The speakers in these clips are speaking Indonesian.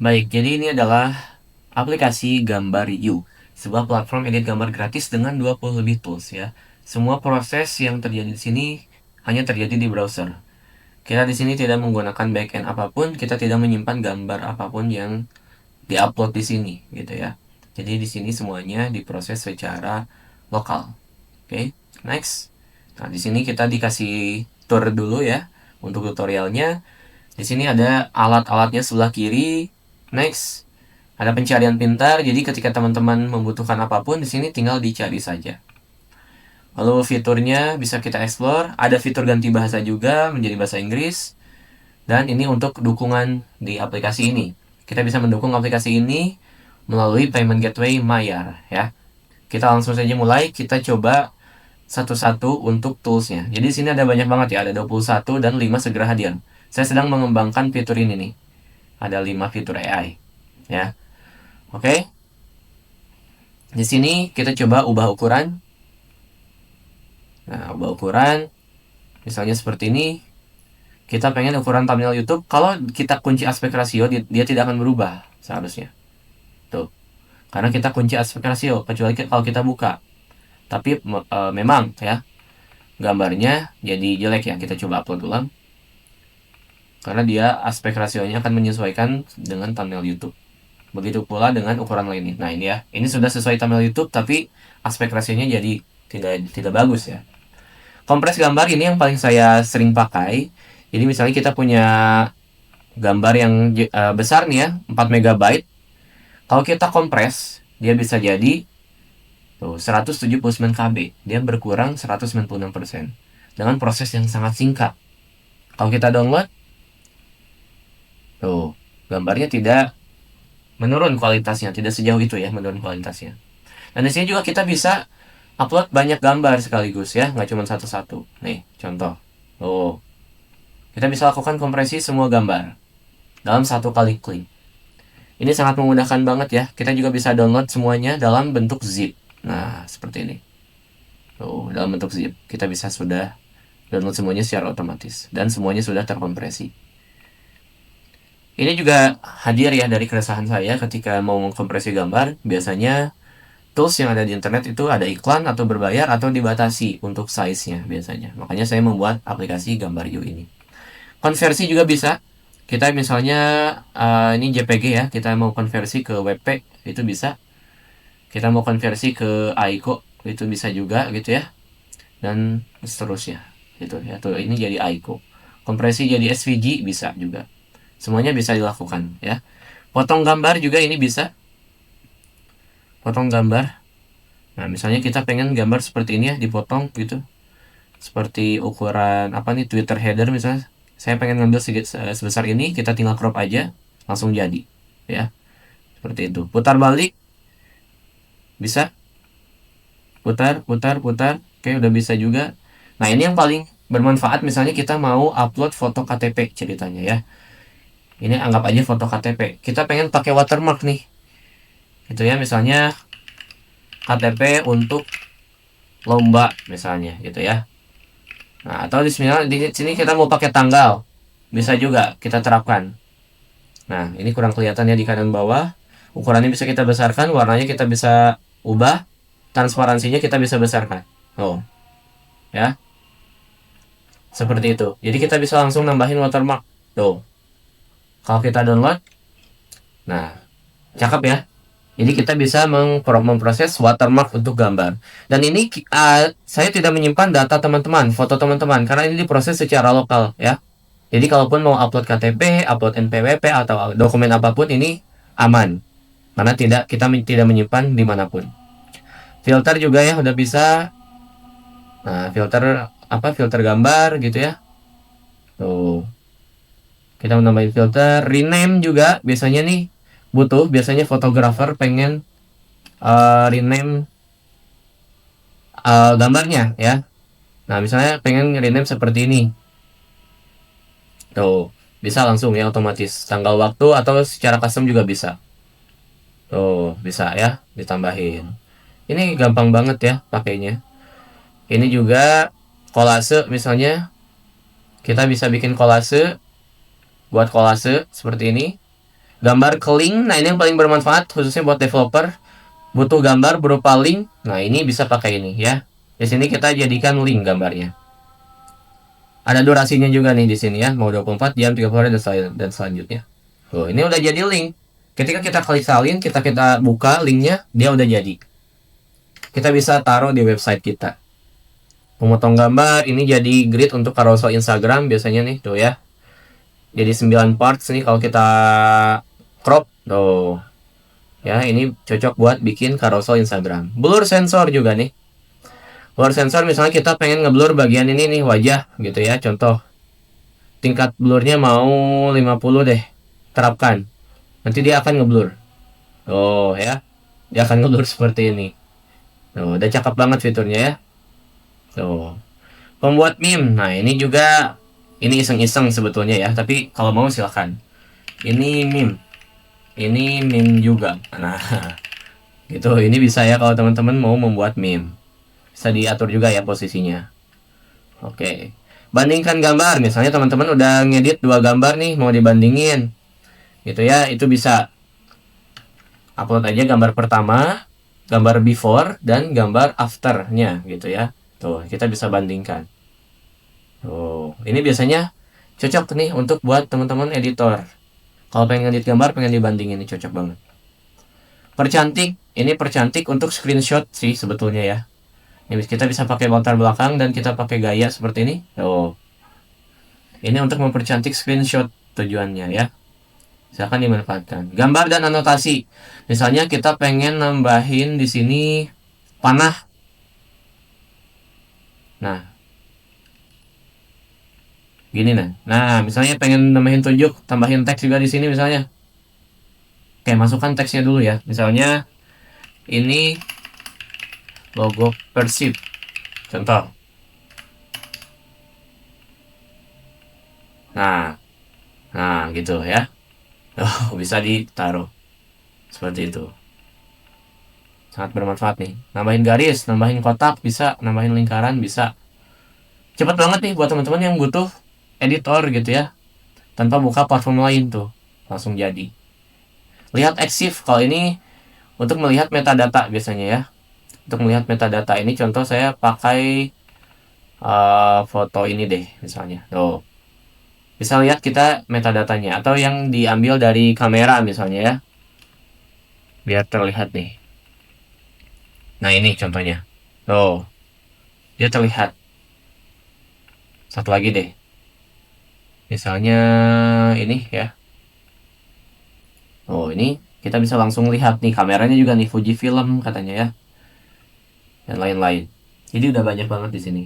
Baik, jadi ini adalah aplikasi Gambar You, sebuah platform edit gambar gratis dengan 20 lebih tools ya. Semua proses yang terjadi di sini hanya terjadi di browser. Kita di sini tidak menggunakan backend apapun, kita tidak menyimpan gambar apapun yang diupload di sini gitu ya. Jadi di sini semuanya diproses secara lokal. Oke, next. Nah, di sini kita dikasih tour dulu ya untuk tutorialnya. Di sini ada alat-alatnya sebelah kiri. Next. Ada pencarian pintar, jadi ketika teman-teman membutuhkan apapun di sini tinggal dicari saja. Lalu fiturnya bisa kita explore, ada fitur ganti bahasa juga menjadi bahasa Inggris. Dan ini untuk dukungan di aplikasi ini. Kita bisa mendukung aplikasi ini melalui payment gateway Mayar ya. Kita langsung saja mulai, kita coba satu-satu untuk toolsnya. Jadi sini ada banyak banget ya, ada 21 dan 5 segera hadir. Saya sedang mengembangkan fitur ini nih. Ada 5 fitur AI ya. Oke. Di sini kita coba ubah ukuran. Nah, ubah ukuran misalnya seperti ini. Kita pengen ukuran thumbnail YouTube, kalau kita kunci aspek rasio dia tidak akan berubah seharusnya. Tuh. Karena kita kunci aspek rasio kecuali kalau kita buka. Tapi memang ya gambarnya jadi jelek ya. Kita coba upload ulang. Karena dia aspek rasionya akan menyesuaikan dengan thumbnail YouTube. Begitu pula dengan ukuran lainnya. Nah, ini ya. Ini sudah sesuai thumbnail YouTube tapi aspek rasionya jadi tidak bagus ya. Kompres gambar ini yang paling saya sering pakai. Jadi misalnya kita punya gambar yang besar nih ya, 4 megabyte. Kalau kita kompres, dia bisa jadi tuh 179 KB. Dia berkurang 196% dengan proses yang sangat singkat. Kalau kita download, tuh gambarnya tidak menurun kualitasnya, tidak sejauh itu ya menurun kualitasnya. Dan di sini juga kita bisa upload banyak gambar sekaligus ya, nggak cuma satu-satu. Nih, contoh. Tuh, kita bisa lakukan kompresi semua gambar dalam satu kali klik. Ini sangat memudahkan banget ya. Kita juga bisa download semuanya dalam bentuk zip. Nah, seperti ini. Tuh, dalam bentuk zip. Kita bisa sudah download semuanya secara otomatis. Dan semuanya sudah terkompresi. Ini juga hadir ya dari keresahan saya ketika mau mengkompresi gambar. Biasanya tools yang ada di internet itu ada iklan atau berbayar atau dibatasi untuk size-nya biasanya. Makanya saya membuat aplikasi Gambar You ini. Konversi juga bisa. Kita misalnya ini JPG ya, kita mau konversi ke WP itu bisa. Kita mau konversi ke AICO itu bisa juga gitu ya. Dan seterusnya gitu ya. Tuh ini jadi AICO. Kompresi jadi SVG bisa juga. Semuanya bisa dilakukan ya. Potong gambar juga ini bisa. Potong gambar. Nah, misalnya kita pengen gambar seperti ini ya, dipotong gitu. Seperti ukuran apa nih Twitter header misalnya. Saya pengen ngambil sebesar ini, kita tinggal crop aja, langsung jadi ya. Seperti itu. Putar balik bisa. Putar, putar, putar. Oke, udah bisa juga. Nah, ini yang paling bermanfaat misalnya kita mau upload foto KTP ceritanya ya. Ini anggap aja foto KTP. Kita pengen pakai watermark nih. Gitu ya, misalnya KTP untuk lomba misalnya gitu ya. Nah, atau di sini kita mau pakai tanggal. Bisa juga kita terapkan. Nah, ini kurang kelihatan ya di kanan bawah. Ukurannya bisa kita besarkan, warnanya kita bisa ubah, transparansinya kita bisa besarkan. Oh, ya. Seperti itu. Jadi kita bisa langsung nambahin watermark. Tuh. Kalau kita download, nah, cakep ya. Jadi kita bisa memproses watermark untuk gambar. Dan ini saya tidak menyimpan data teman-teman, foto teman-teman, karena ini diproses secara lokal ya. Jadi kalaupun mau upload KTP, upload NPWP atau dokumen apapun ini aman. Karena kita tidak menyimpan dimanapun. Filter juga ya udah bisa. Nah, filter gambar gitu ya. Tuh. Kita menambahin filter, rename juga biasanya nih butuh. Biasanya fotografer pengen rename gambarnya ya. Nah, misalnya pengen rename seperti ini. Tuh, bisa langsung ya otomatis. Tanggal waktu atau secara custom juga bisa. Tuh, bisa ya ditambahin. Ini gampang banget ya pakainya. Ini juga kolase misalnya. Kita bisa bikin kolase, buat kolase seperti ini. Gambar ke link, nah ini yang paling bermanfaat khususnya buat developer. Butuh gambar berupa link, nah ini bisa pakai ini ya. Di sini kita jadikan link gambarnya. Ada durasinya juga nih di sini ya, mau 24 jam, 30 hari dan selanjutnya. Oh, ini udah jadi link. Ketika kita klik salin, kita buka linknya, dia udah jadi. Kita bisa taruh di website kita. Memotong gambar, ini jadi grid untuk carousel Instagram biasanya nih, tuh ya. Jadi 9 parts nih kalau kita crop, tuh. Ya, ini cocok buat bikin carousel Instagram. Blur sensor juga nih. Blur sensor misalnya kita pengen ngeblur bagian ini nih, wajah gitu ya, contoh. Tingkat blurnya mau 50 deh. Terapkan. Nanti dia akan ngeblur. Oh ya. Dia akan ngeblur seperti ini. Tuh, udah cakep banget fiturnya ya. Tuh. Pembuat meme. Nah, ini juga ini iseng-iseng sebetulnya ya, tapi kalau mau silahkan. Ini meme. Ini meme juga. Nah, gitu. Ini bisa ya kalau teman-teman mau membuat meme. Bisa diatur juga ya posisinya. Oke. Bandingkan gambar. Misalnya teman-teman udah ngedit dua gambar nih, mau dibandingin. Gitu ya, itu bisa upload aja gambar pertama, gambar before, dan gambar afternya gitu ya. Tuh, kita bisa bandingkan. Tuh, ini biasanya cocok nih untuk buat teman-teman editor. Kalau pengen edit gambar, pengen dibandingin, ini cocok banget. Percantik, ini percantik untuk screenshot sih sebetulnya ya. Ini kita bisa pakai latar belakang dan kita pakai gaya seperti ini. Tuh, ini untuk mempercantik screenshot tujuannya ya. Silahkan dimanfaatkan. Gambar dan anotasi. Misalnya kita pengen nambahin di sini panah. Nah, gini nah. Nah, misalnya pengen nambahin tunjuk, tambahin teks juga di sini misalnya. Oke, masukkan teksnya dulu ya. Misalnya ini logo Persib. Contoh. Nah, nah gitu ya. Oh, bisa ditaruh seperti itu. Sangat bermanfaat nih. Nambahin garis, nambahin kotak bisa, nambahin lingkaran bisa. Cepat banget nih buat teman-teman yang butuh editor gitu ya. Tanpa buka platform lain tuh. Langsung jadi. Lihat EXIF. Kalau ini untuk melihat metadata biasanya ya. Untuk melihat metadata ini contoh saya pakai foto ini deh misalnya. Tuh. Bisa lihat kita metadatanya atau yang diambil dari kamera misalnya ya. Biar terlihat nih. Nah, ini contohnya. Tuh. Dia terlihat. Satu lagi deh. Misalnya ini ya. Oh, ini kita bisa langsung lihat nih kameranya juga nih Fujifilm katanya ya. Dan lain-lain. Jadi udah banyak banget di sini.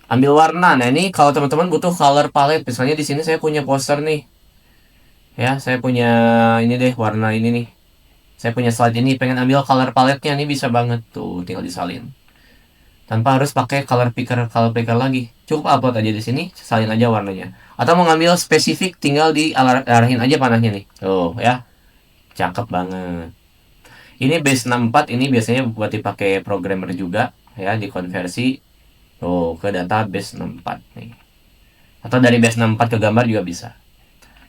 Ambil warna. Nah, ini kalau teman-teman butuh color palette, misalnya di sini saya punya poster nih. Ya, saya punya ini deh warna ini nih. Saya punya slide ini pengen ambil color palette-nya nih bisa banget tuh, tinggal disalin. Tanpa harus pakai color picker lagi. Cukup upload aja di sini, salin aja warnanya. Atau mau ngambil spesifik tinggal diarahin aja panahnya nih. Tuh ya. Cakep banget. Ini base 64 ini biasanya buat dipakai programmer juga ya, dikonversi ke data base 64 nih. Atau dari base 64 ke gambar juga bisa.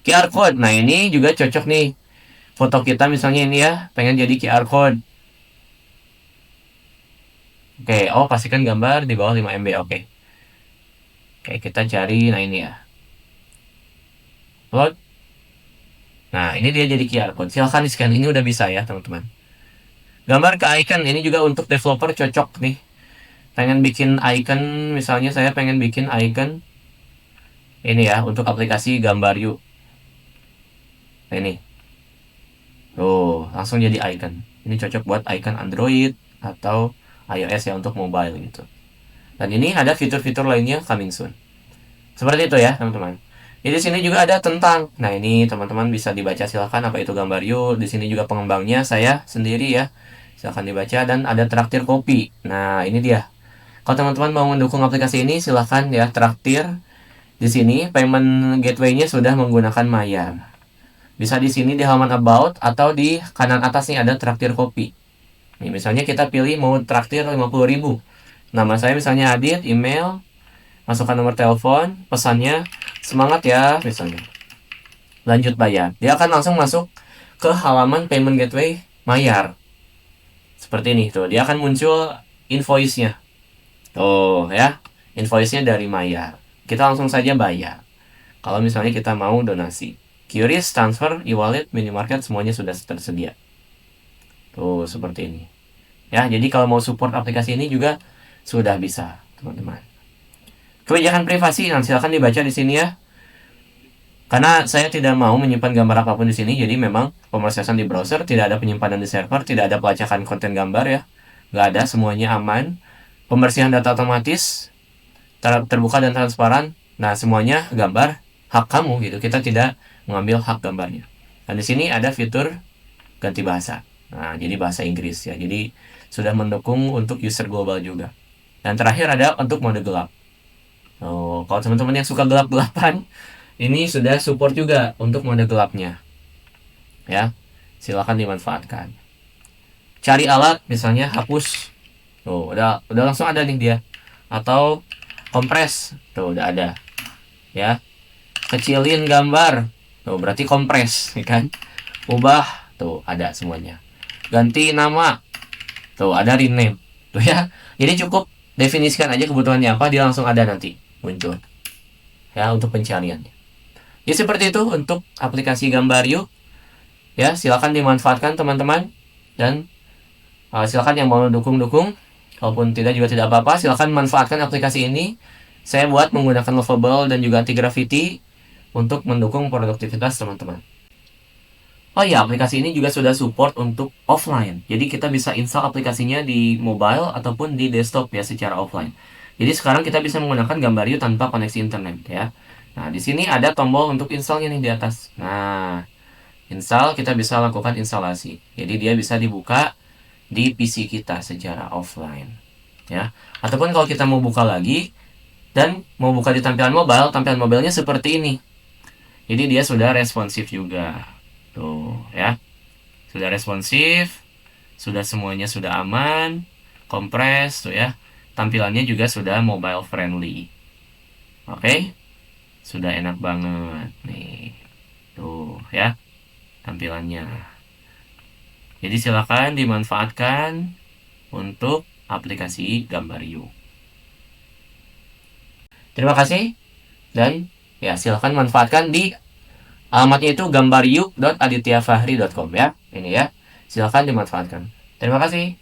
QR code. Nah, ini juga cocok nih. Foto kita misalnya ini ya, pengen jadi QR code. Oke, oh pastikan gambar di bawah 5 MB. Oke. Oke, kita cari nah ini ya. Upload. Nah, ini dia jadi QR code. Silahkan di scan. Ini udah bisa ya, teman-teman. Gambar ke icon. Ini juga untuk developer cocok nih. Pengen bikin icon, misalnya saya pengen bikin icon ini ya, untuk aplikasi gambar yuk. Nah, ini. Tuh, langsung jadi icon. Ini cocok buat icon Android atau iOS ya untuk mobile gitu. Dan ini ada fitur-fitur lainnya coming soon. Seperti itu ya, teman-teman. Jadi di sini juga ada tentang. Nah, ini teman-teman bisa dibaca silahkan apa itu gambar yuk. Di sini juga pengembangnya saya sendiri ya. Silahkan dibaca dan ada traktir kopi. Nah, ini dia. Kalau teman-teman mau mendukung aplikasi ini silahkan ya traktir. Di sini payment gateway-nya sudah menggunakan Maya. Bisa di sini di halaman about atau di kanan atas nih ada traktir kopi. Nih, misalnya kita pilih mau traktir 50.000. Nama saya misalnya Adit, email, masukkan nomor telepon, pesannya semangat ya misalnya. lanjut bayar. Dia akan langsung masuk ke halaman payment gateway Mayar. Seperti ini tuh, dia akan muncul invoice-nya. Tuh ya, invoice-nya dari Mayar. Kita langsung saja bayar. Kalau misalnya kita mau donasi. QRIS, transfer, e-wallet, minimarket semuanya sudah tersedia. Tuh seperti ini. Ya, jadi kalau mau support aplikasi ini juga sudah bisa, teman-teman. Kebijakan privasi, nah silakan dibaca di sini ya. Karena saya tidak mau menyimpan gambar apapun di sini, jadi memang pemrosesan di browser, tidak ada penyimpanan di server, tidak ada pelacakan konten gambar ya. Nggak ada, semuanya aman. Pembersihan data otomatis, terbuka dan transparan. Nah, semuanya gambar hak kamu gitu. Kita tidak mengambil hak gambarnya. Dan di sini ada fitur ganti bahasa. Nah, jadi bahasa Inggris ya. Jadi sudah mendukung untuk user global juga. Dan terakhir ada untuk mode gelap. Oh, kalau teman-teman yang suka gelap-gelapan, ini sudah support juga untuk mode gelapnya. Ya, silakan dimanfaatkan. Cari alat, misalnya hapus. Tuh, udah langsung ada nih dia. Atau kompres. Tuh, udah ada. Ya. Kecilin gambar. Tuh, berarti kompres, ya kan? Ubah, tuh ada semuanya. Ganti nama. Tuh, ada rename. Tuh ya. Jadi cukup definisikan aja kebutuhannya apa, dia langsung ada nanti muncul. Ya, untuk pencariannya. Ya seperti itu untuk aplikasi Gambaryu. Ya, silakan dimanfaatkan teman-teman, dan silakan yang mau dukung-dukung. Kalaupun tidak juga tidak apa-apa, silakan manfaatkan aplikasi ini. Saya buat menggunakan Lovable dan juga anti graffiti untuk mendukung produktivitas teman-teman. Oh iya, aplikasi ini juga sudah support untuk offline. Jadi kita bisa install aplikasinya di mobile ataupun di desktop ya secara offline. Jadi sekarang kita bisa menggunakan Gambaryu tanpa koneksi internet ya. Nah, di sini ada tombol untuk installnya nih di atas. Nah, install, kita bisa lakukan instalasi. Jadi dia bisa dibuka di PC kita secara offline. Ya. Ataupun kalau kita mau buka lagi dan mau buka di tampilan mobilenya seperti ini. Jadi dia sudah responsif juga. Tuh, ya. Sudah responsif, sudah semuanya sudah aman, kompres tuh ya. Tampilannya juga sudah mobile friendly. Oke? Sudah enak banget nih. Tuh ya tampilannya. Jadi silakan dimanfaatkan untuk aplikasi Gambaryu. Terima kasih, dan ya silakan manfaatkan di alamatnya itu gambaryu.adityafahri.com ya. Ini ya. Silakan dimanfaatkan. Terima kasih.